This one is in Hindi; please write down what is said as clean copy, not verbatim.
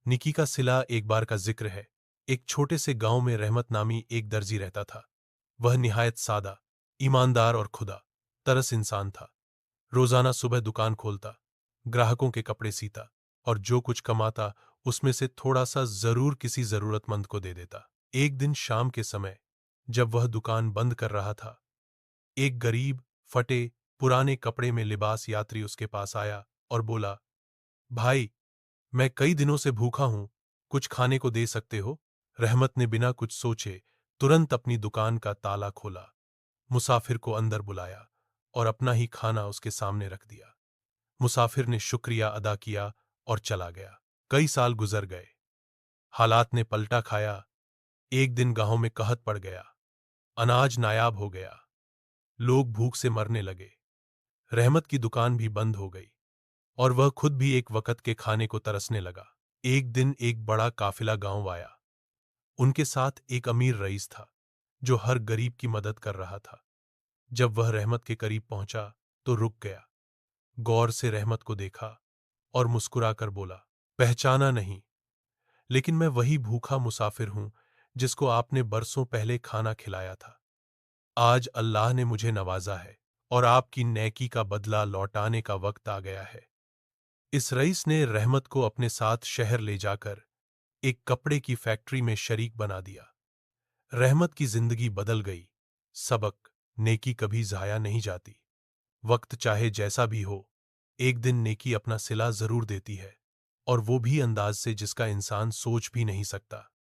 निकी का सिला एक बार का जिक्र है। एक छोटे से गांव में रहमत नामी एक दर्जी रहता था। वह निहायत सादा, ईमानदार और खुदा तरस इंसान था। रोजाना सुबह दुकान खोलता, ग्राहकों के कपड़े सीता और जो कुछ कमाता उसमें से थोड़ा सा जरूर किसी जरूरतमंद को दे देता। एक दिन शाम के समय जब वह दुकान बंद कर रहा था, एक गरीब, फटे, पुराने कपड़े में लिबास यात्री उसके पास आया और बोला, भाई, मैं कई दिनों से भूखा हूं, कुछ खाने को दे सकते हो? रहमत ने बिना कुछ सोचे तुरंत अपनी दुकान का ताला खोला, मुसाफिर को अंदर बुलाया और अपना ही खाना उसके सामने रख दिया। मुसाफिर ने शुक्रिया अदा किया और चला गया। कई साल गुजर गए। हालात ने पलटा खाया। एक दिन गांव में कहत पड़ गया। अनाज नायाब हो गया। लोग भूख से मरने लगे। रहमत की दुकान भी बंद हो गई और वह खुद भी एक वक्त के खाने को तरसने लगा। एक दिन एक बड़ा काफिला गांव आया। उनके साथ एक अमीर रईस था जो हर गरीब की मदद कर रहा था। जब वह रहमत के करीब पहुंचा तो रुक गया, गौर से रहमत को देखा और मुस्कुराकर बोला, पहचाना नहीं, लेकिन मैं वही भूखा मुसाफिर हूं जिसको आपने बरसों पहले खाना खिलाया था। आज अल्लाह ने मुझे नवाजा है और आपकी नेकी का बदला लौटाने का वक्त आ गया है। इस रईस ने रहमत को अपने साथ शहर ले जाकर एक कपड़े की फैक्ट्री में शरीक बना दिया। रहमत की जिंदगी बदल गई। सबक: नेकी कभी जाया नहीं जाती। वक्त चाहे जैसा भी हो, एक दिन नेकी अपना सिला जरूर देती है, और वो भी अंदाज से जिसका इंसान सोच भी नहीं सकता।